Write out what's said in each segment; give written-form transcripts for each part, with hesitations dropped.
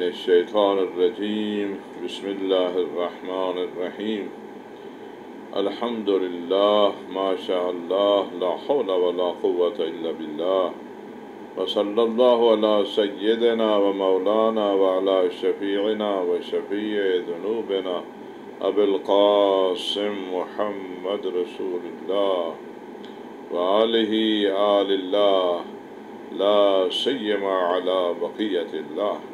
الشیطان الرجیم بسم اللہ الرحمن الرحیم الحمد للہ ما شاء اللہ لا حول ولا قوة الا باللہ وصلی اللہ علی سیدنا و مولانا وعلی شفیعنا و شفیع ذنوبنا ابی القاسم محمد رسول اللہ وآلہ آل اللہ لا سیما علی بقیت اللہ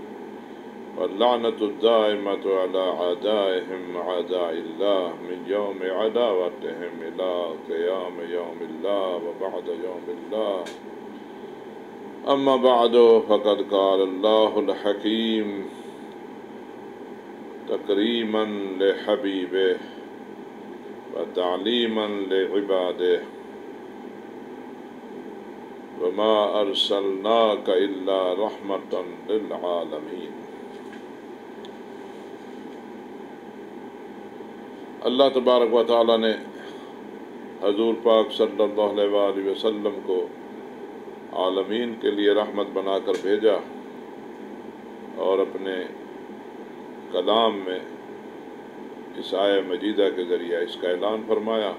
واللعنة الدائمة على أعدائهم أعداء الله من يوم عداوتهم إلى قيام يوم الله وبعد يوم الله أما بعد فقد قال الله الحكيم تكريما لحبيبه وتعليما لعباده وما أرسلناك إلا رحمة للعالمين۔ اللہ تبارک و تعالیٰ نے حضور پاک صلی اللہ علیہ وآلہ وسلم کو عالمین کے لیے رحمت بنا کر بھیجا اور اپنے کلام میں اس آیہ مجیدہ کے ذریعہ اس کا اعلان فرمایا۔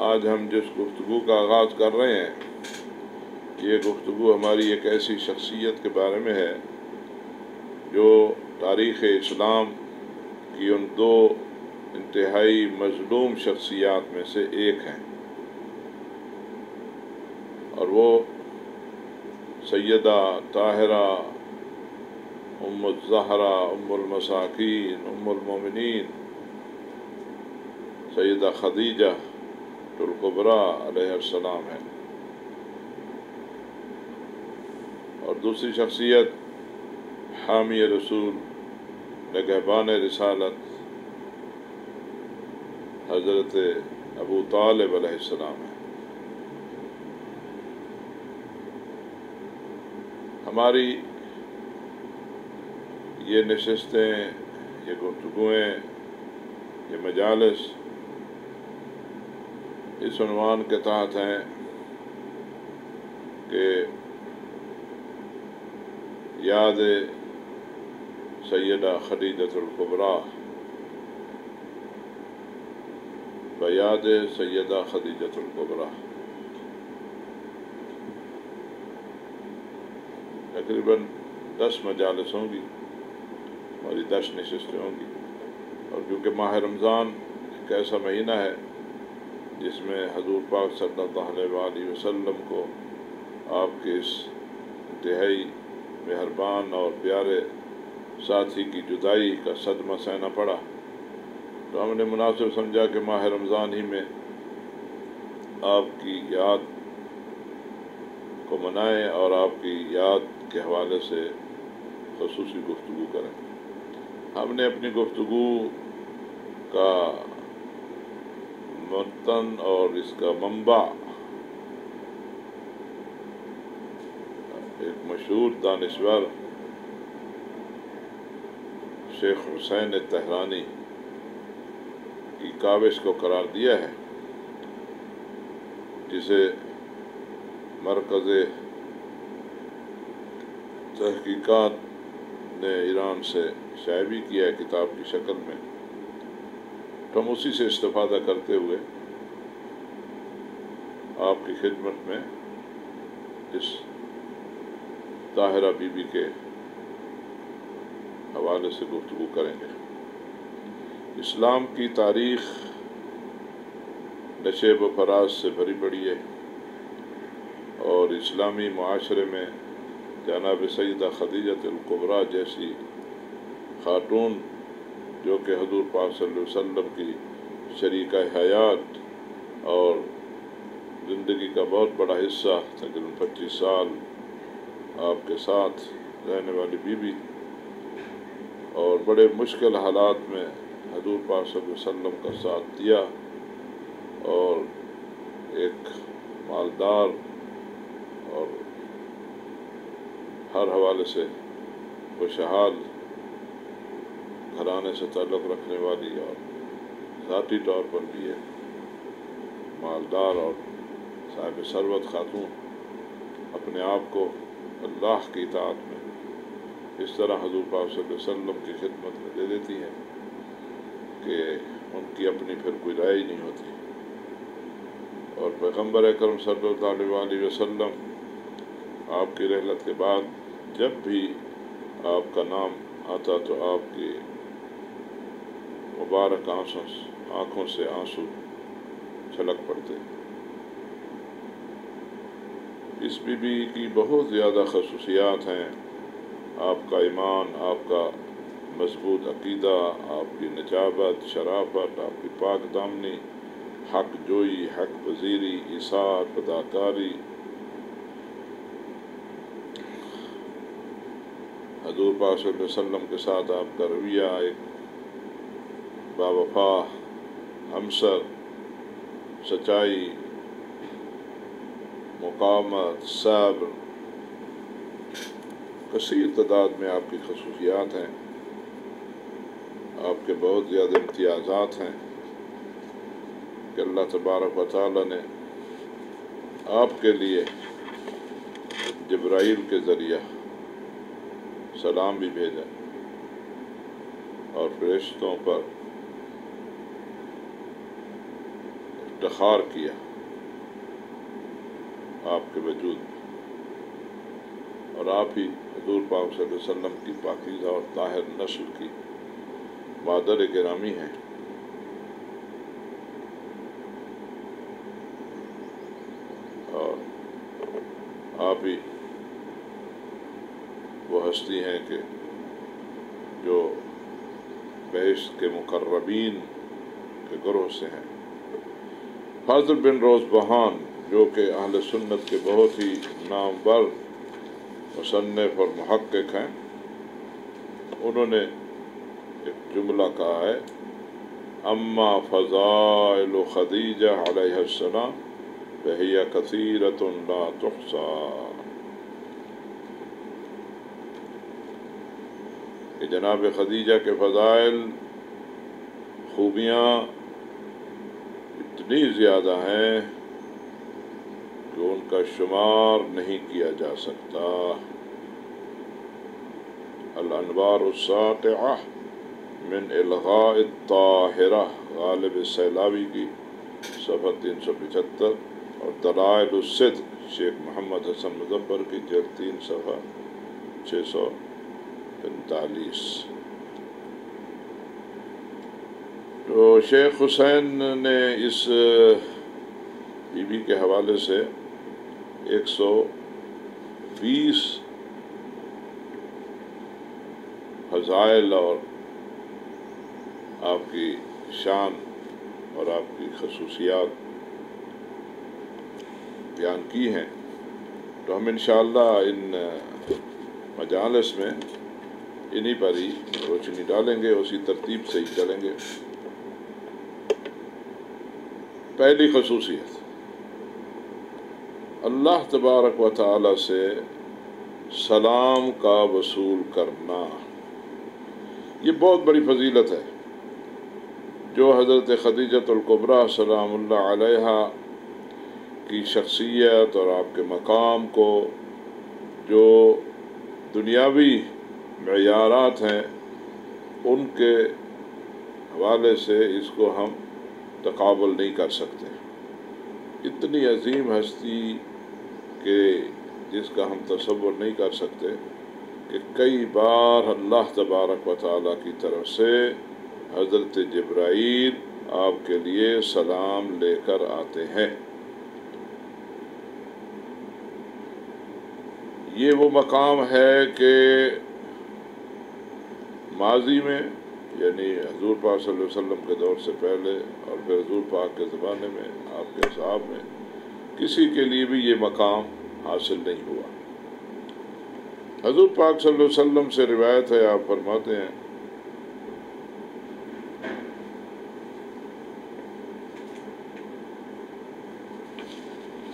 آج ہم جس گفتگو کا آغاز کر رہے ہیں یہ گفتگو ہماری ایک ایسی شخصیت کے بارے میں ہے جو تاریخ اسلام کی ان دو انتہائی مظلوم شخصیات میں سے ایک ہیں، اور وہ سیدہ طاہرہ ام الزہرا ام المساکین ام المومنین سیدہ خدیجہ الکبریٰ علیہ السلام ہے، اور دوسری شخصیت حامی رسول نگہبان رسالت حضرت ابو طالب علیہ السلام ہے۔ ہماری یہ نشستیں، یہ گفتگویں، یہ مجالس اس عنوان کے تحت ہیں کہ یاد سیدہ خدیجہ الکبریٰ بیاد سیدہ خدیجہ الکبریٰ۔ تقریباً 10 مجالس ہوں گی، ہماری 10 نشستیں ہوں گی، اور کیونکہ ماہ رمضان ایک ایسا مہینہ ہے جس میں حضور پاک صلی اللہ علیہ وآلہ وسلم کو آپ کے اس انتہائی مہربان اور پیارے ساتھی کی جدائی کا صدمہ سہنا پڑا، تو ہم نے مناسب سمجھا کہ ماہ رمضان ہی میں آپ کی یاد کو منائیں اور آپ کی یاد کے حوالے سے خصوصی گفتگو کریں۔ ہم نے اپنی گفتگو کا متن اور اس کا منبع ایک مشہور دانشور شیخ حسین تہرانی کی کاوش کو قرار دیا ہے، جسے مرکز تحقیقات نے ایران سے شائع بھی کیا ہے کتاب کی شکل میں، تو ہم اسی سے استفادہ کرتے ہوئے آپ کی خدمت میں اس طاہرہ بی بی کے حوالے سے گفتگو کریں گے۔ اسلام کی تاریخ نشیب و فراز سے بھری پڑی ہے، اور اسلامی معاشرے میں جناب سیدہ خدیجہ الکبریٰ جیسی خاتون جو کہ حضور پاک صلی اللہ علیہ وسلم کی شریکہ حیات اور زندگی کا بہت بڑا حصہ تقریباً 25 سال آپ کے ساتھ رہنے والی بیوی، اور بڑے مشکل حالات میں حضور پاک صلی اللہ علیہ وسلم کا ساتھ دیا، اور ایک مالدار اور ہر حوالے سے خوشحال گھرانے سے تعلق رکھنے والی اور ذاتی طور پر بھی ایک مالدار اور صاحب ثروت خاتون اپنے آپ کو اللہ کی اطاعت میں اس طرح حضور پاک صلی اللہ علیہ وسلم کی خدمت میں دے دیتی ہیں کہ ان کی اپنی پھر کوئی رائے ہی نہیں ہوتی۔ اور پیغمبر اکرم صلی اللہ علیہ وسلم آپ کی رحلت کے بعد جب بھی آپ کا نام آتا تو آپ کی مبارک آنکھوں سے آنسو چھلک پڑتے۔ اس بی بی کی بہت زیادہ خصوصیات ہیں، آپ کا ایمان، آپ کا مضبوط عقیدہ، آپ کی نجابت، شرافت، آپ کی پاک دامنی، حق جوئی، حق پذیری، ایثار، فداکاری، حضور پاک صلی اللہ علیہ وسلم کے ساتھ آپ کا رویہ ایک باوفا، ہمسر، سچائی، مقاومت، صبر، کثیر تعداد میں آپ کی خصوصیات ہیں، آپ کے بہت زیادہ امتیازات ہیں کہ اللہ تبارک و تعالی نے آپ کے لیے جبرائیل کے ذریعہ سلام بھی بھیجا اور فرشتوں پر افتخار کیا آپ کے وجود میں، اور آپ ہی حضور پاک صلی اللہ علیہ وسلم کی پاکیزہ اور طاہر نسل کی مادر گرامی ہیں۔ اور آپ ہی وہ ہستی ہیں کہ جو بہشت کے مقربین کے گروہ سے ہیں۔ فاضل بن روزبہان جو کہ اہل سنت کے بہت ہی نامور مصنف اور محقق ہیں، انہوں نے ایک جملہ کہا ہے، اما فضائل خدیجہ علیہ السلام فہی کثیرۃ لا تحصیٰ، کہ جناب خدیجہ کے فضائل، خوبیاں اتنی زیادہ ہیں کہ ان کا شمار نہیں کیا جا سکتا۔ الانوار الساطعہ من الغاء الطاہرہ، غالب سیلاوی کی، صفحہ 375، اور دلائل الصدق شیخ محمد حسن مظفر کی، جلد 3، صفحہ 645۔ تو شیخ حسین نے اس بی بی کے حوالے سے 120 فضائل اور آپ کی شان اور آپ کی خصوصیات بیان کی ہیں۔ تو ہم انشاءاللہ ان مجالس میں انہی پر ہی روشنی ڈالیں گے، اسی ترتیب سے ہی چلیں گے۔ پہلی خصوصیت، اللہ تبارک و تعالی سے سلام کا وصول کرنا، یہ بہت بڑی فضیلت ہے جو حضرت خدیجۃ الکبریٰ سلام اللہ علیہا کی شخصیت اور آپ کے مقام کو، جو دنیاوی معیارات ہیں ان کے حوالے سے اس کو ہم تقابل نہیں کر سکتے۔ اتنی عظیم ہستی کہ جس کا ہم تصور نہیں کر سکتے کہ کئی بار اللہ تبارک و تعالیٰ کی طرف سے حضرت جبرائیل آپ کے لیے سلام لے کر آتے ہیں۔ یہ وہ مقام ہے کہ ماضی میں، یعنی حضور پاک صلی اللہ علیہ وسلم کے دور سے پہلے اور پھر حضور پاک کے زمانے میں آپ کے اصحاب میں کسی کے لیے بھی یہ مقام حاصل نہیں ہوا۔ حضور پاک صلی اللہ علیہ وسلم سے روایت ہے، آپ فرماتے ہیں،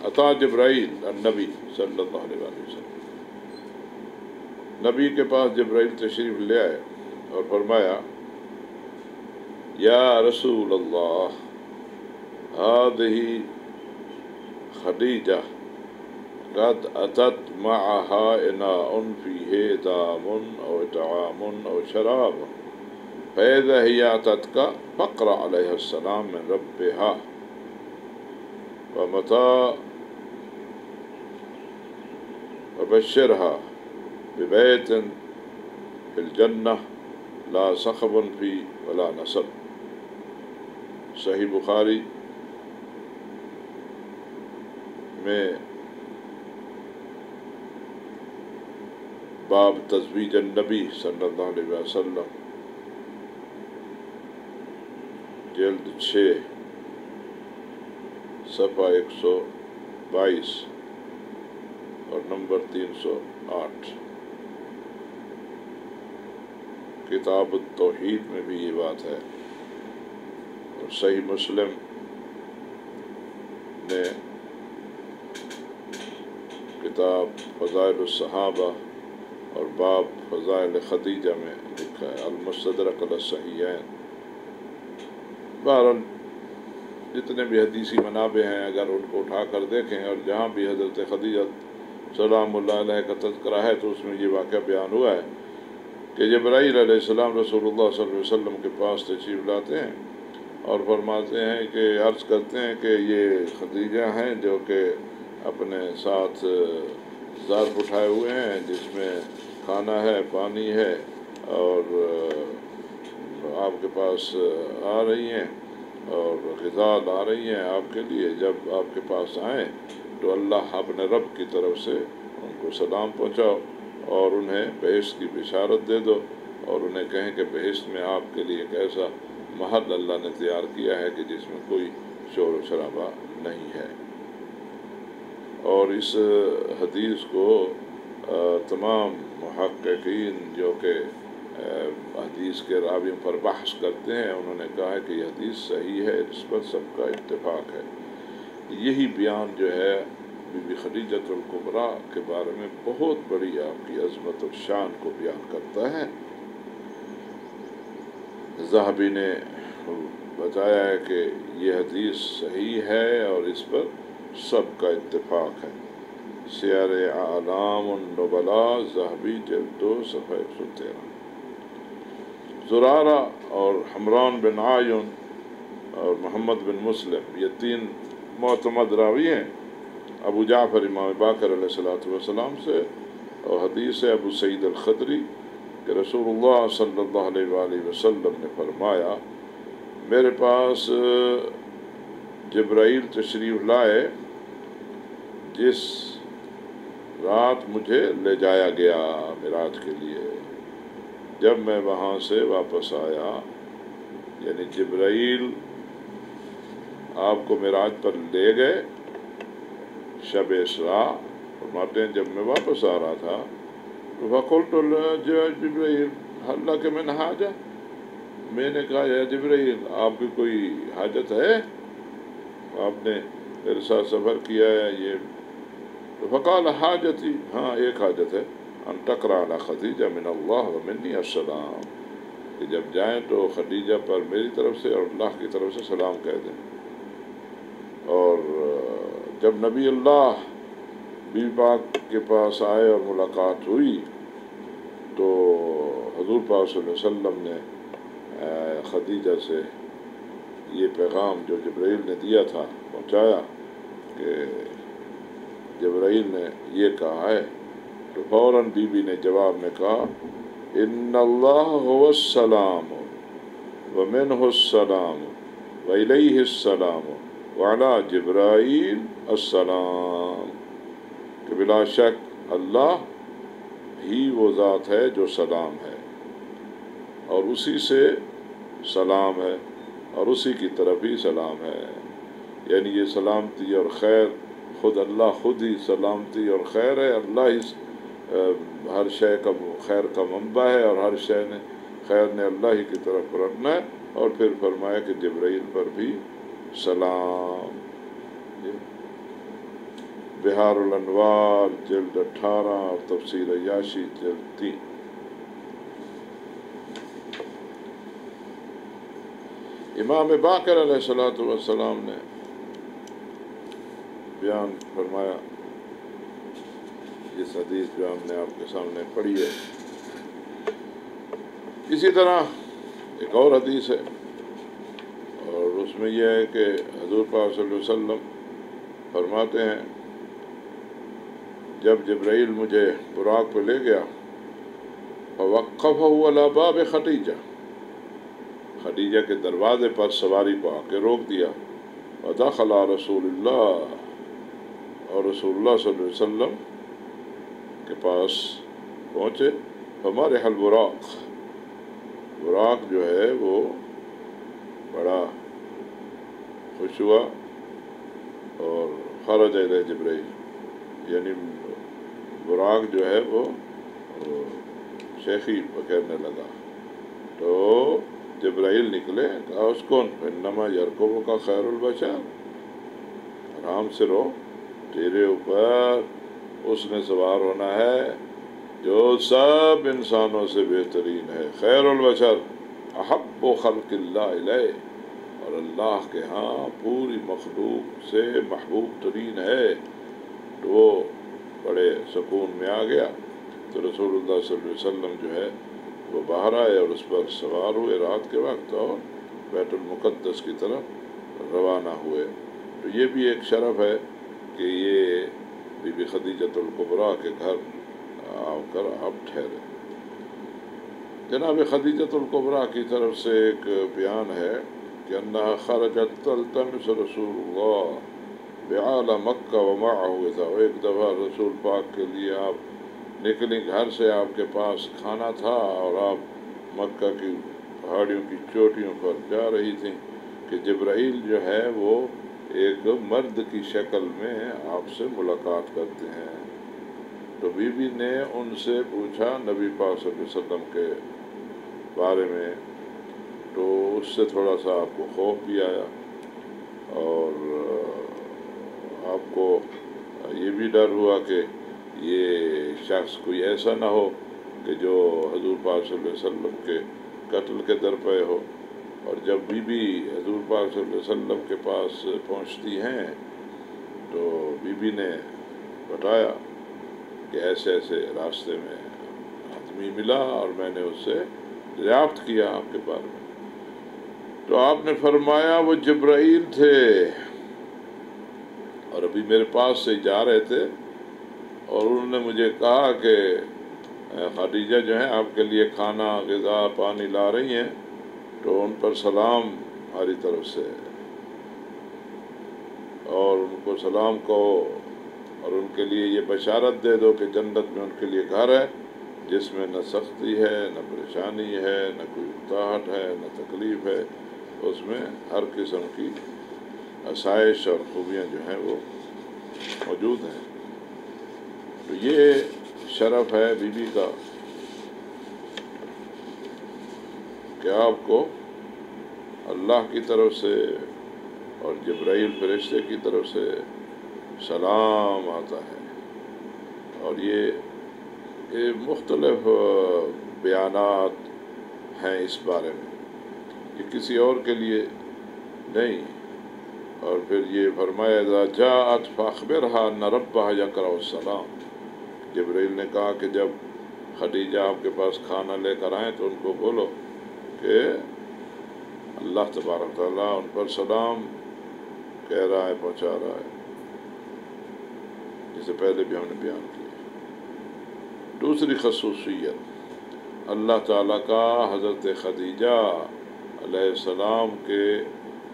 عطا جبرائیل النبی صلی اللہ علیہ وسلم، نبی کے پاس جبرائیل تشریف لے آئے اور فرمایا، یا رسول اللہ، هذه خدیجہ قد أتت معها إناء فيه دام أو طعام أو شراب فإذا هي أتتك فاقرأ عليها السلام من ربها ومتى وبشرها ببيت في الجنة لا صخب فيه ولا نصب. صحیح بخاری میں باب تزویج النبی صلی اللہ علیہ وسلم جلد 6 صفحہ 122 اور نمبر 308 کتاب التوحید میں بھی یہ بات ہے، اور صحیح مسلم نے کتاب فضائل الصحابہ اور باب فضائل خدیجہ میں لکھا ہے المستدرک علی الصحیحین۔ بہرحال جتنے بھی حدیثی منابع ہیں اگر ان کو اٹھا کر دیکھیں، اور جہاں بھی حضرت خدیجہ سلام اللہ علیہ کا تذکرہ ہے تو اس میں یہ واقعہ بیان ہوا ہے کہ جبرائیل علیہ السلام رسول اللہ صلی اللہ علیہ وسلم کے پاس تشریف لاتے ہیں اور فرماتے ہیں کہ عرض کرتے ہیں کہ یہ خدیجہ ہیں جو کہ اپنے ساتھ ظرف اٹھائے ہوئے ہیں جس میں کھانا ہے، پانی ہے، اور آپ کے پاس آ رہی ہیں اور غذا لا رہی ہیں آپ کے لیے۔ جب آپ کے پاس آئیں تو اللہ اپنے رب کی طرف سے ان کو سلام پہنچاؤ اور انہیں بہشت کی بشارت دے دو، اور انہیں کہیں کہ بہشت میں آپ کے لیے ایک ایسا محل اللہ نے تیار کیا ہے کہ جس میں کوئی شور و شرابہ نہیں ہے۔ اور اس حدیث کو تمام محققین جو کہ حدیث کے راویوں پر بحث کرتے ہیں انہوں نے کہا ہے کہ یہ حدیث صحیح ہے، اس پر سب کا اتفاق ہے۔ یہی بیان جو ہے بی بی خدیجۃ الکبریٰ کے بارے میں بہت بڑی آپ کی عظمت اور شان کو بیان کرتا ہے۔ ذہبی نے بتایا ہے کہ یہ حدیث صحیح ہے اور اس پر سب کا اتفاق ہے۔ سیار اعلام النبلاء ذہبی جلد 2 صفحہ 113۔ زرارہ اور حمران بن عیون اور محمد بن مسلم یہ 3 معتمد راوی ہیں ابو جعفر امام باقر علیہ السلام سے، اور حدیث ہے ابو سعید الخدری کہ رسول اللہ صلی اللہ علیہ وآلہ وسلم نے فرمایا میرے پاس جبرائیل تشریف لائے جس رات مجھے لے جایا گیا معراج کے لیے۔ جب میں وہاں سے واپس آیا، یعنی جبرائیل آپ کو معراج پر لے گئے شب اسراء، فرماتے ہیں جب میں واپس آ رہا تھا فقلت جبرائیل حل لک من حاجہ، میں نے کہا یا جبرائیل آپ کی کوئی حاجت ہے، آپ نے میرے ساتھ سفر کیا ہے یہ؟ فقال حاجتی، ہاں ایک حاجت ہے، ان تقرأ علی خدیجہ من اللہ و منی السلام، کہ جب جائیں تو خدیجہ پر میری طرف سے اور اللہ کی طرف سے سلام کہہ دیں۔ اور جب نبی اللہ بی پاک کے پاس آئے اور ملاقات ہوئی تو حضور پاک صلی اللہ علیہ وسلم نے خدیجہ سے یہ پیغام جو جبرائیل نے دیا تھا پہنچایا کہ جبرائیل نے یہ کہا ہے، تو فوراً بی بی نے جواب میں کہا ان اللہ هو السلام ومنہ السلام والیہ السلام وعلی جبرائیل السلام، کہ بلا شک اللہ ہی وہ ذات ہے جو سلام ہے اور اسی سے سلام ہے اور اسی کی طرف ہی سلام ہے، یعنی یہ سلامتی اور خیر خود اللہ خود ہی سلامتی اور خیر ہے، اللہ ہی ہر شے کا خیر کا منبع ہے اور ہر شے نے خیر نے اللہ ہی کی طرف رکھنا ہے۔ اور پھر فرمایا کہ جبرائیل پر بھی سلام۔ بہار الانوار جلد 18 اور تفسیر عیاشی جلد 3۔ امام باقر علیہ السلام نے بیان فرمایا جس حدیث جو ہم نے آپ کے سامنے پڑھی ہے۔ اسی طرح ایک اور حدیث ہے، اور اس میں یہ ہے کہ حضور پاک صلی اللہ علیہ وسلم فرماتے ہیں جب جبرائیل مجھے براق پہ لے گیا فوقفہ علی باب خدیجہ، خدیجہ کے دروازے پر سواری کو آ کے روک دیا، ودخل رسول اللہ، اور رسول اللہ صلی اللہ علیہ وسلم کے پاس پہنچے، فمرح البراق، براق جو ہے وہ بڑا خوش ہوا، اور خرج الیہ جبرائیل، یعنی براق جو ہے وہ شیخی پکڑنے لگا، تو جبرائیل نکلے، کہا اس کو انما یرکبو کا خیر البشر، آرام سے رہو، تیرے اوپر اس نے سوار ہونا ہے جو سب انسانوں سے بہترین ہے، خیر البشر، احب خلق اللہ الیہ، اور اللہ کے ہاں پوری مخلوق سے محبوب ترین ہے۔ تو وہ بڑے سکون میں آ گیا، تو رسول اللہ صلی اللہ علیہ وسلم جو ہے وہ باہر آئے اور اس پر سوار ہوئے رات کے وقت، اور بیت المقدس کی طرف روانہ ہوئے۔ تو یہ بھی ایک شرف ہے کہ یہ بی بی خدیجۃ الکبریٰ کے گھر آ کر آپ ٹھہرے۔ جناب خدیجۃ الکبریٰ کی طرف سے ایک بیان ہے کہ انہا خرجت تلتمس رسول اللہ بعال مکہ ومعہ اذا، ایک دفعہ رسول پاک کے لیے آپ نکلی گھر سے، آپ کے پاس کھانا تھا، اور آپ مکہ کی پہاڑیوں کی چوٹیوں پر جا رہی تھیں کہ جبرائیل جو ہے وہ ایک مرد کی شکل میں آپ سے ملاقات کرتے ہیں۔ تو بی بی نے ان سے پوچھا نبی پاک صلی اللہ علیہ وسلم کے بارے میں، تو اس سے تھوڑا سا آپ کو خوف بھی آیا، اور آپ کو یہ بھی ڈر ہوا کہ یہ شخص کوئی ایسا نہ ہو کہ جو حضور پاک صلی اللہ علیہ وسلم کے قتل کے درپے ہو۔ اور جب بی بی حضور پاک صلی اللہ علیہ وسلم کے پاس پہنچتی ہیں تو بی بی نے بتایا کہ ایسے ایسے راستے میں آدمی ملا اور میں نے اس سے دریافت کیا آپ کے بارے میں۔ تو آپ نے فرمایا وہ جبرائیل تھے، اور ابھی میرے پاس سے جا رہے تھے، اور انہوں نے مجھے کہا کہ خدیجہ جو ہیں آپ کے لیے کھانا، غذا، پانی لا رہی ہیں، تو ان پر سلام ہماری طرف سے، اور ان کو سلام کہو، اور ان کے لیے یہ بشارت دے دو کہ جنت میں ان کے لیے گھر ہے جس میں نہ سختی ہے، نہ پریشانی ہے، نہ کوئی اکتاہٹ ہے، نہ تکلیف ہے، اس میں ہر قسم کی آسائش اور خوبیاں جو ہیں وہ موجود ہیں۔ تو یہ شرف ہے بی بی کا کہ آپ کو اللہ کی طرف سے اور جبرائیل فرشتے کی طرف سے سلام آتا ہے، اور یہ مختلف بیانات ہیں اس بارے میں، یہ کسی اور کے لیے نہیں۔ اور پھر یہ فرمایا اذا جاءت فاخبرها ان ربها یقرأ السلام، جبرائیل نے کہا کہ جب خدیجہ آپ کے پاس کھانا لے کر آئیں تو ان کو بولو کہ اللہ تبارک تعالیٰ ان پر سلام کہہ رہا ہے، پہنچا رہا ہے، جسے پہلے بھی ہم نے بیان کیا۔ دوسری خصوصیت، اللہ تعالیٰ کا حضرت خدیجہ علیہ السلام کے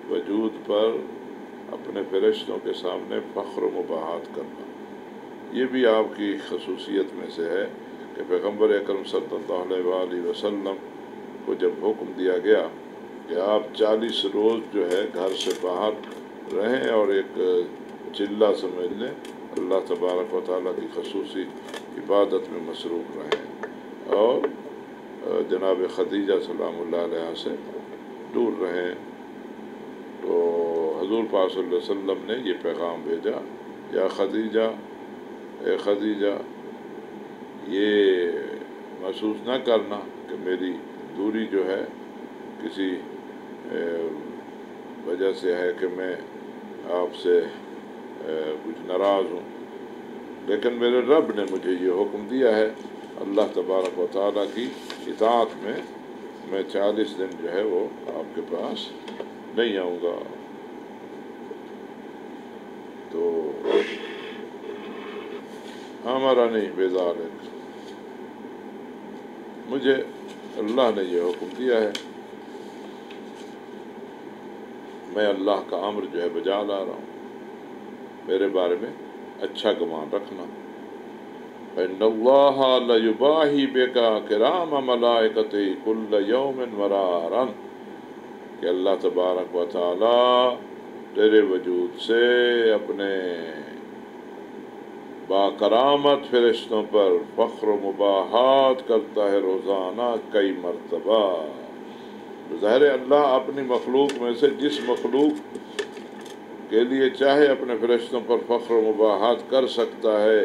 وجود پر اپنے فرشتوں کے سامنے فخر و مباحات کرنا، یہ بھی آپ کی خصوصیت میں سے ہے کہ پیغمبر اکرم صلی اللہ علیہ وآلہ وسلم کو جب حکم دیا گیا کہ آپ 40 روز جو ہے گھر سے باہر رہیں اور ایک چلہ سمجھ لیں اللہ تبارک و تعالیٰ کی خصوصی عبادت میں مصروف رہیں، اور جناب خدیجہ سلام اللہ علیہ سے دور رہیں، تو حضور پاک صلی اللہ علیہ وسلم نے یہ پیغام بھیجا، یا خدیجہ، اے خدیجہ، یہ محسوس نہ کرنا کہ میری دوری جو ہے کسی وجہ سے ہے کہ میں آپ سے کچھ ناراض ہوں، لیکن میرے رب نے مجھے یہ حکم دیا ہے اللہ تبارک و تعالیٰ کی اطاعت میں 40 دن جو ہے وہ آپ کے پاس نہیں آؤں گا۔ تو ہمارا نہیں بذالک، مجھے اللہ نے یہ حکم دیا ہے، میں اللہ کا امر جو ہے بجا لا رہا ہوں، میرے بارے میں اچھا گمان رکھنا۔ فإن اللہ لیباہی بک کرام ملائکتہ کل یوم مرارا، کہ اللہ تبارک و تعالی تیرے وجود سے اپنے با کرامت فرشتوں پر فخر و مباحات کرتا ہے روزانہ کئی مرتبہ۔ ظاہر اللہ اپنی مخلوق میں سے جس مخلوق کے لیے چاہے اپنے فرشتوں پر فخر و مباحات کر سکتا ہے،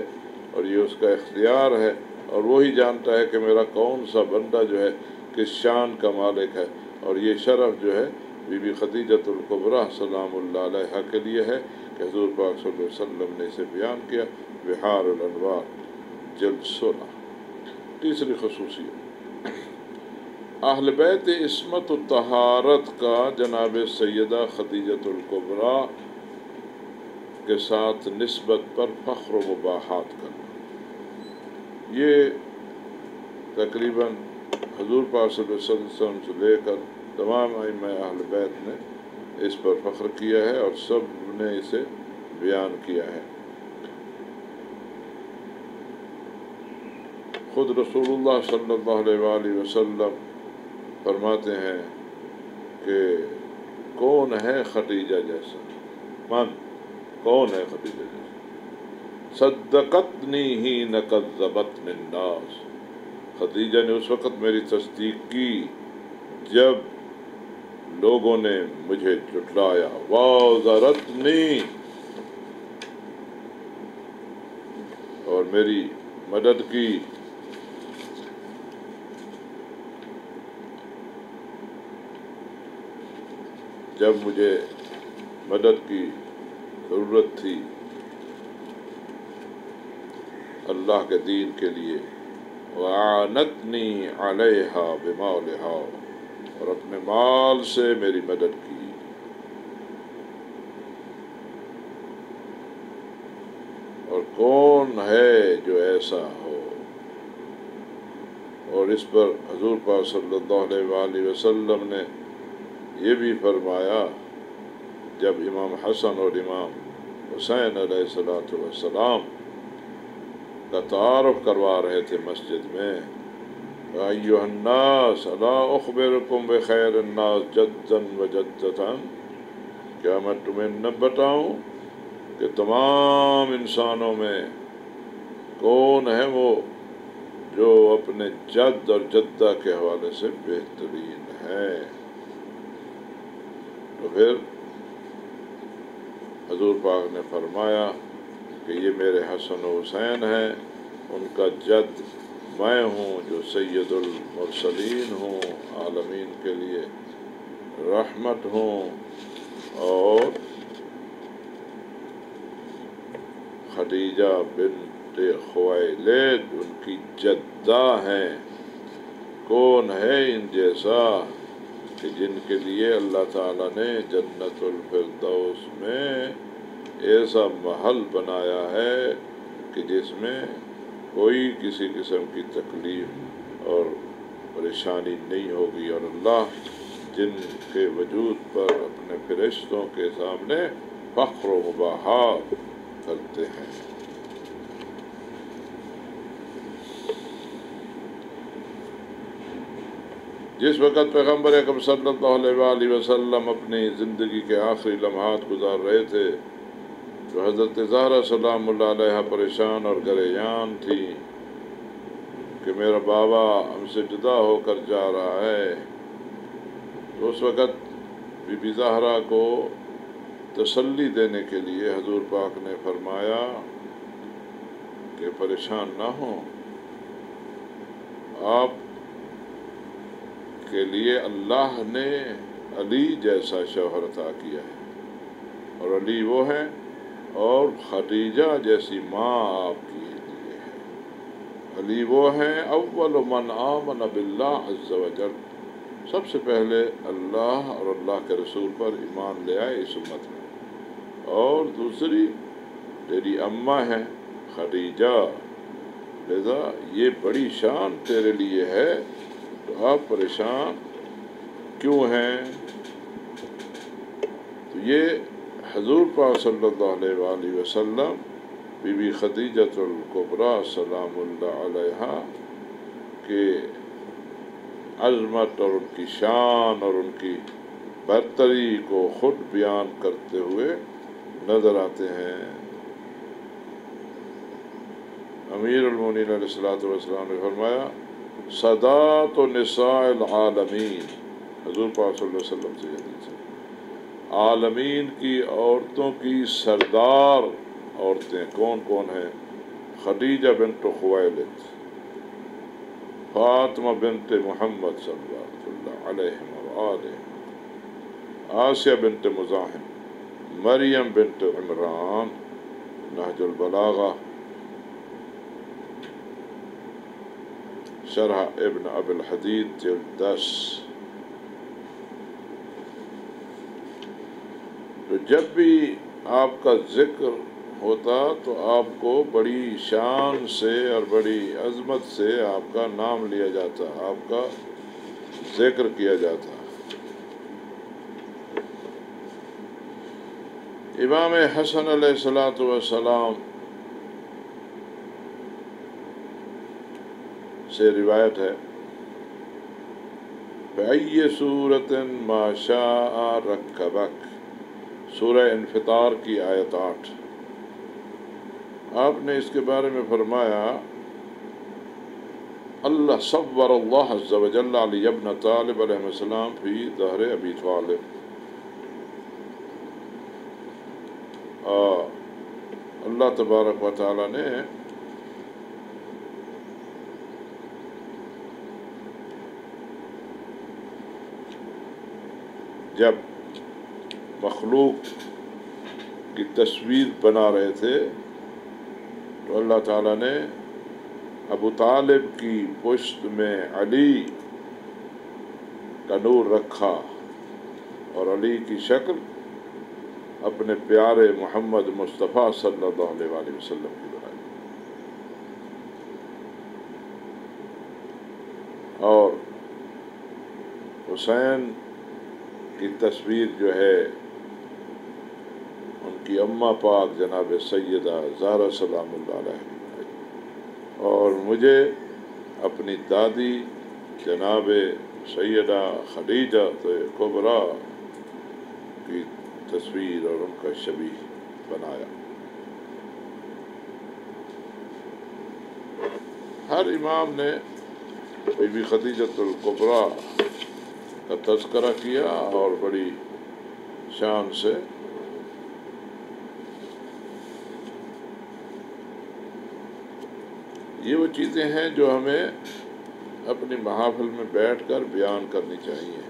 اور یہ اس کا اختیار ہے، اور وہی جانتا ہے کہ میرا کون سا بندہ جو ہے کس شان کا مالک ہے۔ اور یہ شرف جو ہے بی بی خدیجۃ الکبریٰ سلام اللہ علیہا کے لیے ہے کہ حضور پاک صلی اللہ علیہ وسلم نے اسے بیان کیا بحار الانوار جلد 16۔ تیسری خصوصیت، اہل بیت عصمت و طہارت کا جناب سیدہ خدیجۃ الکبریٰ کے ساتھ نسبت پر فخر و مباحات کرنا۔ یہ تقریباً حضور پاک صلی اللہ علیہ وسلم سے لے کر تمام ائمہ اہل بیت نے اس پر فخر کیا ہے اور سب نے اسے بیان کیا ہے۔ خود رسول اللہ صلی اللہ علیہ وآلہ وسلم فرماتے ہیں کہ کون ہے خدیجہ جیسا، کون ہے خدیجہ جیسا، صدقتنی حین کذبتنی الناس، خدیجہ نے اس وقت میری تصدیق کی جب لوگوں نے مجھے جھٹلایا، وَعَذَرَتْنِی، اور میری مدد کی۔ جب مجھے مدد کی ضرورت تھی اللہ کے دین کے لیے، وَعَانَتْنِی عَلَيْهَا بِمَالِهَا، اور اپنے مال سے میری مدد کی۔ اور کون ہے جو ایسا ہو؟ اور اس پر حضور پاک صلی اللہ علیہ وآلہ وسلم نے یہ بھی فرمایا جب امام حسن اور امام حسین علیہ السلام کا تعارف کروا رہے تھے مسجد میں، ایھا الناس الا اخبرکم بخیر الناس جدا وجدۃ، کیا میں تمہیں نہ بتاؤں کہ تمام انسانوں میں کون ہے وہ جو اپنے جد اور جدہ کے حوالے سے بہترین ہے؟ تو پھر حضور پاک نے فرمایا کہ یہ میرے حسن و حسین ہیں، ان کا جد میں ہوں جو سید المرسلین ہوں، عالمین کے لیے رحمت ہوں، اور خدیجہ بنت خویلد ان کی جدہ ہیں۔ کون ہے ان جیسا کہ جن کے لیے اللہ تعالیٰ نے جنت الفردوس میں ایسا محل بنایا ہے کہ جس میں کوئی کسی قسم کی تکلیف اور پریشانی نہیں ہوگی، اور اللہ جن کے وجود پر اپنے فرشتوں کے سامنے فخر و مباحات کرتے ہیں۔ جس وقت پیغمبر اکرم صلی اللہ علیہ وآلہ وسلم اپنی زندگی کے آخری لمحات گزار رہے تھے تو حضرت زہرا سلام اللہ علیہ پریشان اور گریان تھی کہ میرا بابا ہم سے جدا ہو کر جا رہا ہے۔ تو اس وقت بی بی زہرا کو تسلی دینے کے لیے حضور پاک نے فرمایا کہ پریشان نہ ہوں، آپ کے لیے اللہ نے علی جیسا شوہر عطا کیا ہے، اور علی وہ ہیں اور خدیجہ جیسی ماں آپ کے لیے ہے۔ علی وہ ہیں اول من آمن باللہ عز وجل، سب سے پہلے اللہ اور اللہ کے رسول پر ایمان لے آئے اس امت میں، اور دوسری تیری اماں ہے خدیجہ، لذا یہ بڑی شان تیرے لیے ہے، تو آپ پریشان کیوں ہیں؟ تو یہ حضور پاک صلی اللہ علیہ وآلہ وسلم بی بی خدیجۃ الکبریٰ سلام اللہ علیہا کے عظمت اور ان کی شان اور ان کی برتری کو خود بیان کرتے ہوئے نظر آتے ہیں۔ امیر المومنین علیہ الصلوۃ والسلام نے فرمایا سادات و نساء العالمین، حضور پاک صلی اللہ علیہ وسلم سے حدیث ہے، عالمین کی عورتوں کی سردار عورتیں کون کون ہیں؟ خدیجہ بنت خویلد، فاطمہ بنت محمد صلی اللہ علیہ وآلہ، آسیہ بنت مزاحم، مریم بنت عمران، نہج البلاغہ، شرح ابن ابی الحدید جلد 10۔ تو جب بھی آپ کا ذکر ہوتا تو آپ کو بڑی شان سے اور بڑی عظمت سے آپ کا نام لیا جاتا، آپ کا ذکر کیا جاتا۔ امام حسن علیہ السلام سے روایت ہے فَأَيِّ سُورَةٍ مَا شَاءَ رَكَّبَكَ، سورہ انفطار کی آیت 8۔ آپ نے اس کے بارے میں فرمایا اللہ صور اللہ عز و جل علی ابن طالب علیہ السلام فی ظہر ابی طالب، اللہ تبارک و تعالی نے جب مخلوق کی تصویر بنا رہے تھے تو اللہ تعالیٰ نے ابو طالب کی پشت میں علی کا نور رکھا اور علی کی شکل اپنے پیارے محمد مصطفیٰ صلی اللہ علیہ وآلہ وسلم کی بنائی، اور حسین کی تصویر جو ہے ان کی اماں پاک جناب سیدہ زہرا سلام اللہ علیہ، اور مجھے اپنی دادی جناب سیدہ خدیجہ کبریٰ کی تصویر اور ان کا شبیہ بنایا۔ ہر امام نے بی بی خدیجۃ الکبریٰ کا تذکرہ کیا اور بڑی شان سے یہ وہ چیزیں ہیں جو ہمیں اپنی محافل میں بیٹھ کر بیان کرنی چاہیے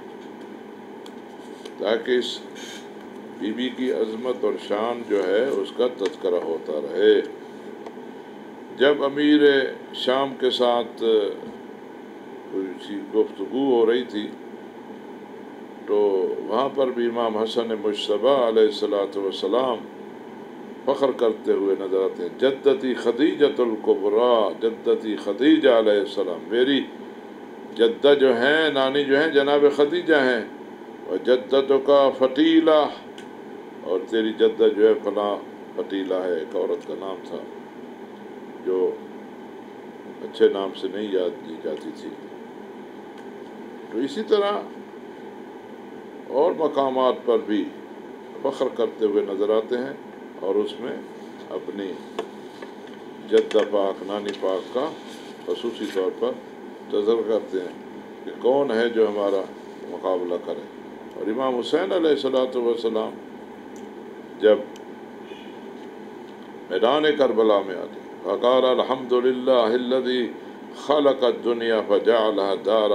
تاکہ اس بی بی کی عظمت اور شان جو ہے اس کا تذکرہ ہوتا رہے۔ جب امیر شام کے ساتھ کوئی گفتگو ہو رہی تھی تو وہاں پر بھی امام حسن مجتبیٰ علیہ السلام فخر کرتے ہوئے نظر آتے ہیں، جدتی خدیجۃ الکبریٰ، جدتی خدیجہ علیہ السلام، میری جدہ جو ہیں، نانی جو ہیں جناب خدیجہ ہیں، اور جدتوں کا فتیلہ، اور تیری جدہ جو ہے فلاں فتیلہ ہے، ایک عورت کا نام تھا جو اچھے نام سے نہیں یاد کی جاتی تھی۔ تو اسی طرح اور مقامات پر بھی فخر کرتے ہوئے نظر آتے ہیں اور اس میں اپنی جدہ پاک نانی پاک کا خصوصی طور پر تذکر کرتے ہیں کہ کون ہے جو ہمارا مقابلہ کرے۔ اور امام حسین علیہ السلام جب میدان کربلا میں آتے فقال الحمدللہ الذی خلق الدنیا فجعلها دار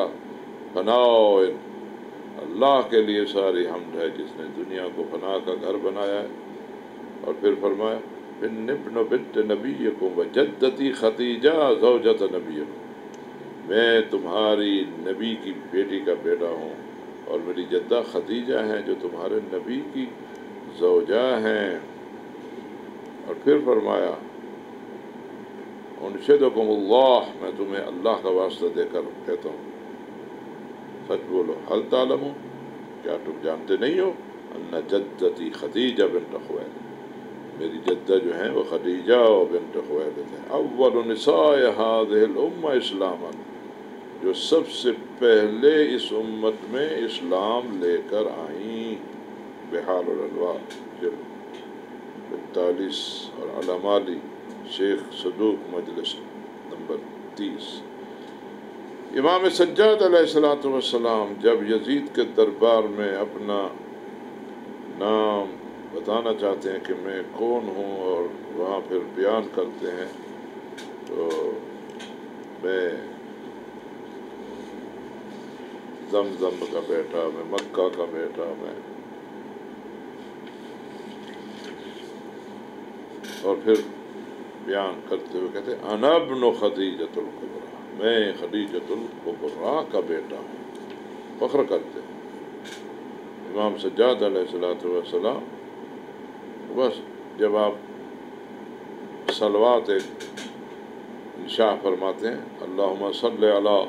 فناء، اللہ کے لیے ساری حمد ہے جس نے دنیا کو فنا کا گھر بنایا ہے اور پھر فرمایا ابن بنت نبیکم وجدتی خدیجہ زوجۃ نبیکم، میں تمہاری نبی کی بیٹی کا بیٹا ہوں اور میری جدہ خدیجہ ہیں جو تمہارے نبی کی زوجہ ہیں۔ اور پھر فرمایا انشدکم اللہ، میں تمہیں اللہ کا واسطہ دے کر کہتا ہوں، سچ بولو، حل تعلمون، کیا تم جانتے نہیں ہو ان جدتی خدیجہ بنت خویلد، میری جدہ جو ہیں وہ خدیجہ بنت خویلد ہیں، اول نساء هذه الامہ اسلاما، جو سب سے پہلے اس امت میں اسلام لے کر آئیں۔ بحار الانوار جلد 45 اور علامالی شیخ صدوق مجلس نمبر 30۔ امام سجاد علیہ السلام جب یزید کے دربار میں اپنا نام بتانا چاہتے ہیں کہ میں کون ہوں، اور وہاں پھر بیان کرتے ہیں تو میں زمزم کا بیٹا، میں مکہ کا بیٹا، میں، اور پھر بیان کرتے ہوئے کہتے ہیں انا ابن خدیجۃ الکبریٰ، میں خدیجۃ الکبریٰ کا بیٹا ہوں، فخر کرتے ہیں۔ امام سجاد علیہ السلام بس جب آپ صلوات انشاء فرماتے ہیں اللہم صلی علی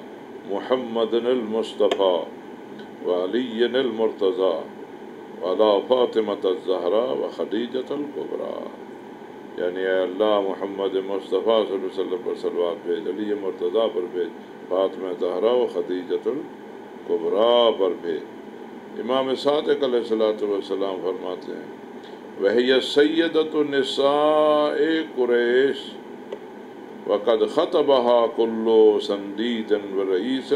محمد المصطفیٰ وعلی المرتضیٰ وعلی فاطمۃ الزہرا وخدیجۃ الکبریٰ، یعنی اے اللہ محمد مصطفیٰ صلی اللہ علیہ وسلم پر صلوات بھیج، علی مرتضیٰ پر بھیج، فاطمہ زہرا و خدیجۃ الکبریٰ پر بھیج۔ امام صادق علیہ السلام فرماتے ہیں وَهِيَ سَيِّدَةُ نِسَاءِ قُرَيْشٍ وَقَدْ خَطَبَهَا كُلُّ صَنْدِيدٍ وَرَئِيسٍ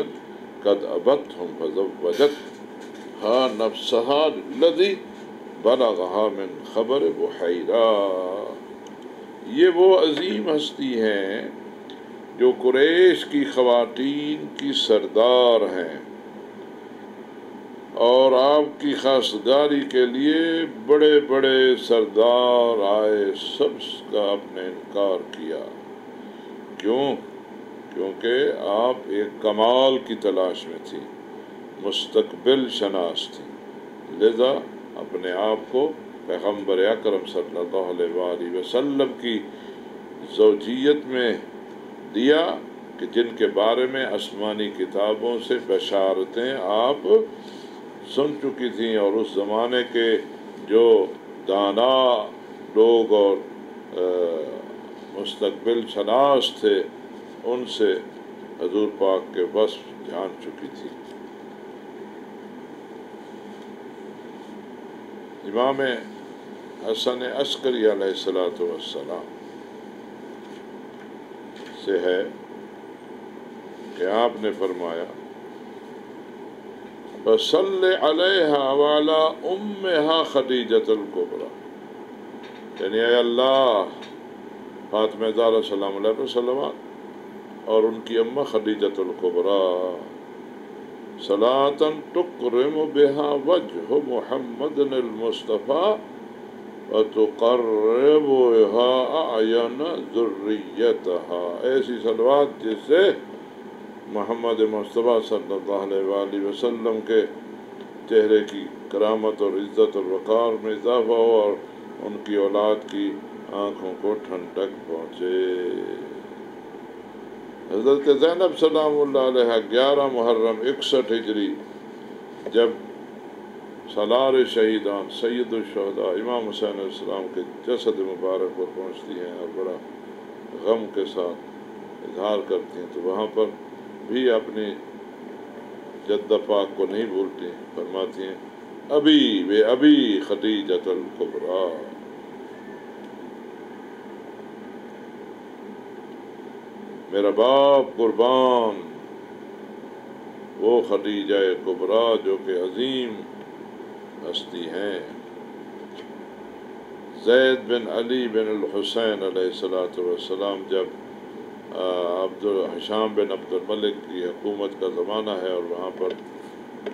قَدْ أَبَتْهُمْ فَزَوَّجَتْهَا نَفْسَهَا الَّذِي بَلَغَهَا مِنْ خَبَرِ بُحَیرَہ، یہ وہ عظیم ہستی ہیں جو قریش کی خواتین کی سردار ہیں، اور آپ کی خواستگاری کے لیے بڑے بڑے سردار آئے، سب کا آپ نے انکار کیا۔ کیوں؟ کیونکہ آپ ایک کمال کی تلاش میں تھی، مستقبل شناس تھی، لذا اپنے آپ کو پیغمبر اکرم صلی اللہ علیہ وآلہ وسلم کی زوجیت میں دیا کہ جن کے بارے میں آسمانی کتابوں سے بشارتیں آپ سن چکی تھیں، اور اس زمانے کے جو دانا لوگ اور مستقبل شناس تھے ان سے حضور پاک کے وصف جان چکی تھی۔ امام حسن عسکری علیہ السلام سے ہے کہ آپ نے فرمایا فَصَلِّ عَلَيْهَا وَعَلَىٰ أُمِّهَا خَدِیجَةَ الْکُبریٰ، یعنی اے اللہ فاطمہ زہرا سلام علیہ پر صلوات اور ان کی اماں خدیجۃ الکبریٰ، صلاةً تُقْرِمُ بِهَا وَجْهُ مُحَمَّدٍ الْمُصْطَفىٰ وَتُقَرِّبُ بِهَا أَعْیَنَ ذُرِّیَّتَهَا، ایسی صلوات جس سے محمد مصطفیٰ صلی اللہ علیہ وآلہ وسلم کے چہرے کی کرامت اور عزت اور وقار میں اضافہ ہو اور ان کی اولاد کی آنکھوں کو ٹھنڈک پہنچے۔ حضرت زینب سلام اللہ علیہ 11 محرم 61 ہجری جب سالار شہیدان سید الشہداء امام حسین علیہ السلام کے جسد مبارک پر پہنچتی ہیں اور بڑا غم کے ساتھ اظہار کرتی ہیں، تو وہاں پر بھی اپنی جدہ پاک کو نہیں بھولتی، فرماتی ہیں ابی بے ابی خدیجۃ الکبریٰ، میرا باپ قربان وہ خدیجہ کبریٰ جو کہ عظیم ہستی ہیں۔ زید بن علی بن الحسین علیہ السلام جب حشام بن عبد الملک کی حکومت کا زمانہ ہے اور وہاں پر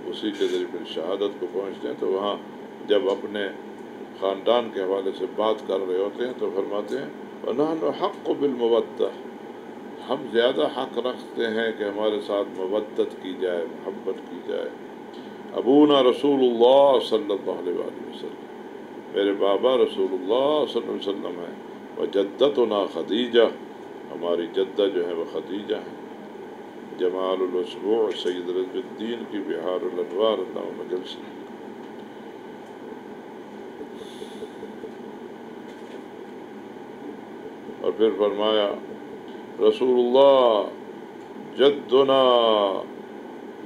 اسی کے ذریعے پھر شہادت کو پہنچتے ہیں، تو وہاں جب اپنے خاندان کے حوالے سے بات کر رہے ہوتے ہیں تو فرماتے ہیں وَنَحْنُ حَقُّ بِالْمَوَدَّةِ، ہم زیادہ حق رکھتے ہیں کہ ہمارے ساتھ مودت کی جائے، محبت کی جائے۔ ابونا رسول اللہ صلی اللہ علیہ وسلم، میرے بابا رسول اللہ صلی اللہ علیہ وسلم ہیں، وجدتنا خدیجہ، ہماری جدہ جو ہے وہ خدیجہ ہیں۔ جمال الاسبوع سید رضی الدین کی بہار الانوار علامہ مجلسی۔ اور پھر فرمایا رسول اللہ جدنا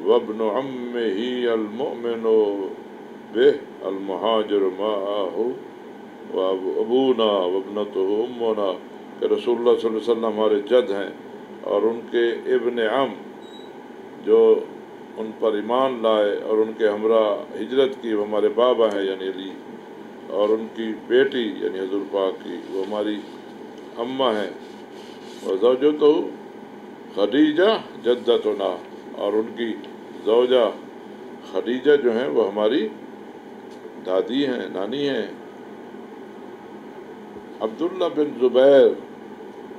وابن عمہ المؤمن بہ المہاجر معہ وابونا وابنتہ امنا، کہ رسول اللہ صلی اللہ علیہ وسلم ہمارے جد ہیں اور ان کے ابن عم جو ان پر ایمان لائے اور ان کے ہمراہ ہجرت کی، وہ ہمارے بابا ہیں یعنی علی، اور ان کی بیٹی یعنی حضور پاک کی وہ ہماری اماں ہیں، وزوجتہ خدیجہ جدتنا، اور ان کی زوجہ خدیجہ جو ہیں وہ ہماری دادی ہیں، نانی ہیں۔ عبداللہ بن زبیر،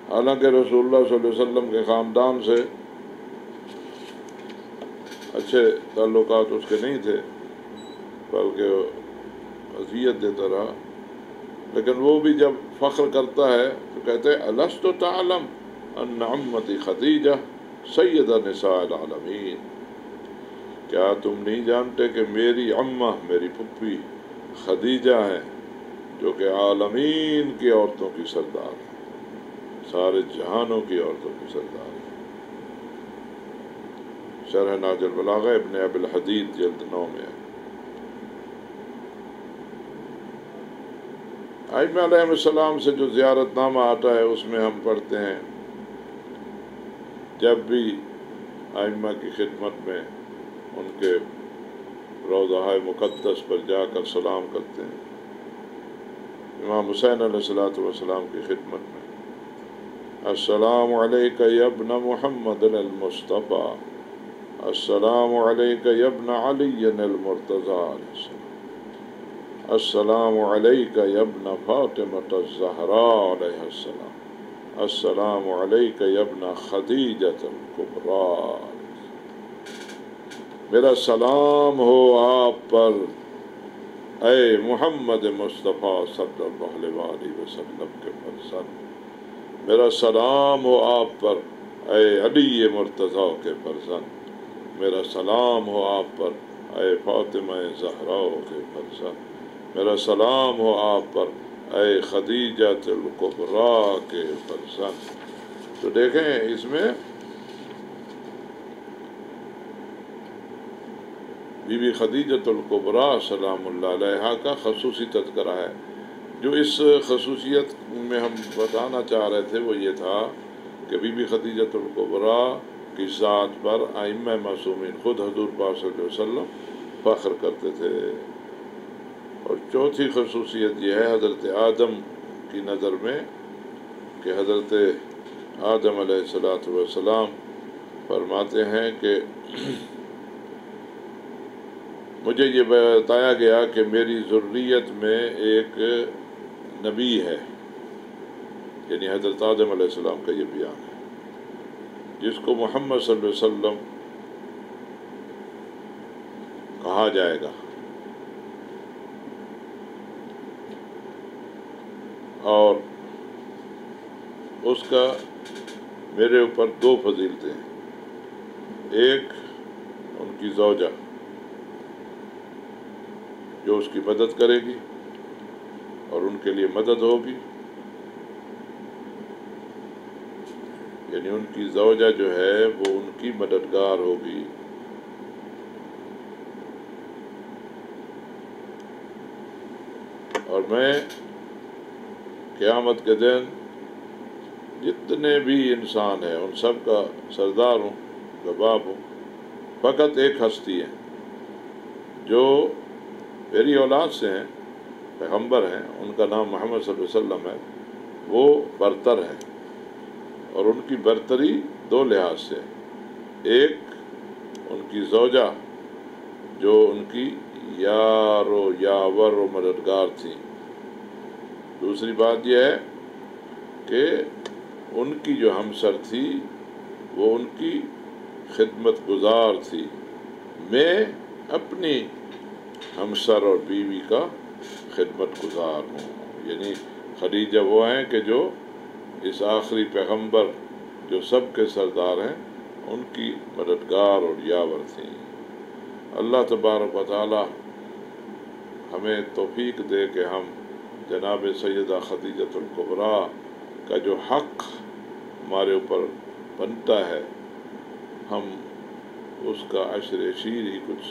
حالانکہ رسول اللہ صلی اللہ علیہ وسلم کے خاندان سے اچھے تعلقات اس کے نہیں تھے بلکہ اذیت دیتا رہا، لیکن وہ بھی جب فخر کرتا ہے تو کہتے ہیں الست تعلم ان عمتی خدیجہ سیدہ نساء العالمین، کیا تم نہیں جانتے کہ میری اماں، میری پھپھی خدیجہ ہیں جو کہ عالمین کی عورتوں کی سردار ہیں، سارے جہانوں کی عورتوں کی سردار ہیں۔ شرح ناج البلاغہ ابن ابی الحدید جلد 9 میں ہے۔ ائمہ علیہ السلام سے جو زیارت نامہ آتا ہے اس میں ہم پڑھتے ہیں جب بھی ائمہ کی خدمت میں ان کے روضہ مقدس پر جا کر سلام کرتے ہیں، امام حسین علیہ السلام کی خدمت میں السلام علیک یا ابن محمد المصطفیٰ، السلام علیک یا ابن علی المرتضیٰ علیہ السلام، السلام علیک یا ابن فاطمۃ الزہراء علیہ السلام، السلام علیک یا ابن خدیجۃ الکبریٰ، میرا سلام ہو آپ پر اے محمد مصطفیٰ صلی اللہ علیہ وسلم کے فرزند، میرا سلام ہو آپ پر اے علی مرتضیٰ کے فرزند، میرا سلام ہو آپ پر اے فاطمہ زہراء کے فرزند، میرا سلام ہو آپ پر اے خدیجۃ الکبریٰ کے فرزند۔ تو دیکھیں اس میں بی بی خدیجۃ الکبریٰ سلام اللہ علیہا کا خصوصی تذکرہ ہے۔ جو اس خصوصیت میں ہم بتانا چاہ رہے تھے وہ یہ تھا کہ بی بی خدیجۃ الکبریٰ کی ذات پر ائمہ معصومین خود حضور پاک صلی اللہ علیہ وسلم فخر کرتے تھے۔ اور چوتھی خصوصیت یہ ہے حضرت آدم کی نظر میں کہ حضرت آدم علیہ السلام فرماتے ہیں کہ مجھے یہ بتایا گیا کہ میری ذریت میں ایک نبی ہے، یعنی حضرت آدم علیہ السلام کا یہ بیان ہے، جس کو محمد صلی اللہ علیہ وسلم کہا جائے گا، اور اس کا میرے اوپر 2 فضیلتیں ہیں، ایک ان کی زوجہ جو اس کی مدد کرے گی اور ان کے لیے مدد ہوگی، یعنی ان کی زوجہ جو ہے وہ ان کی مددگار ہوگی، اور میں قیامت کے دن جتنے بھی انسان ہیں ان سب کا سردار ہوں، گواہ ہوں، فقط ایک ہستی ہے جو میری اولاد سے ہیں، پیغمبر ہیں، ان کا نام محمد صلی اللہ علیہ وسلم ہے، وہ برتر ہیں، اور ان کی برتری 2 لحاظ سے، ایک ان کی زوجہ جو ان کی یار و یاور و مددگار تھیں، دوسری بات یہ ہے کہ ان کی جو ہمسر تھی وہ ان کی خدمت گزار تھی، میں اپنی ہمسر اور بیوی کا خدمت گزار ہوں۔ یعنی خدیجہ وہ ہیں کہ جو اس آخری پیغمبر جو سب کے سردار ہیں ان کی مددگار اور یاور تھیں۔ اللہ تبارک و تعالی ہمیں توفیق دے کہ ہم جناب سیدہ خدیجۃ الکبریٰ کا جو حق ہمارے اوپر بنتا ہے ہم اس کا عشر شیر ہی کچھ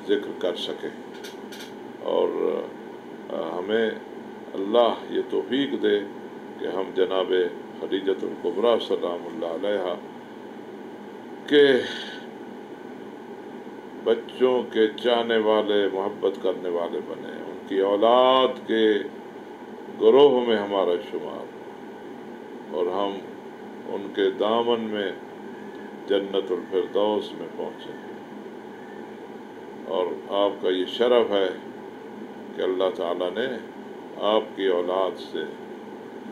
ذکر کر سکیں، اور ہمیں اللہ یہ توفیق دے کہ ہم جناب خدیجۃ الکبریٰ سلام اللہ علیہا کے بچوں کے چاہنے والے، محبت کرنے والے بنے، ان کی اولاد کے گروہ میں ہمارا شمار، اور ہم ان کے دامن میں جنت الفردوس میں پہنچیں۔ اور آپ کا یہ شرف ہے کہ اللہ تعالیٰ نے آپ کی اولاد سے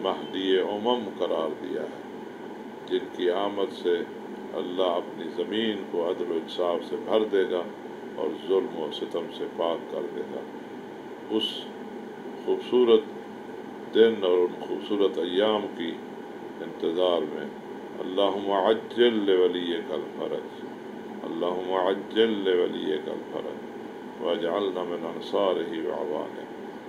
مہدی امم قرار دیا ہے، جن کی آمد سے اللہ اپنی زمین کو عدل و انصاف سے بھر دے گا اور ظلم و ستم سے پاک کر دے گا۔ اس خوبصورت دن اور ان خوبصورت ایام کی انتظار میں اللہم عجل لولیک الفرج، اللہم عجل لولیک الفرج واجعلنا من انصارہ وعوانہ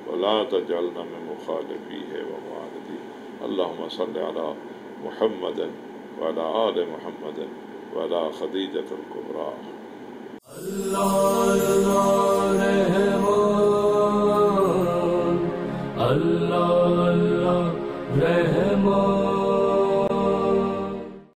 ولا تجعلنا من مخالفیہ ومعاندیہ۔ اللہم صل علی محمد وعلی آل محمد وعلی خدیجۃ الکبریٰ۔ اللہ اللہ رحمان، اللہ اللہ رحمان۔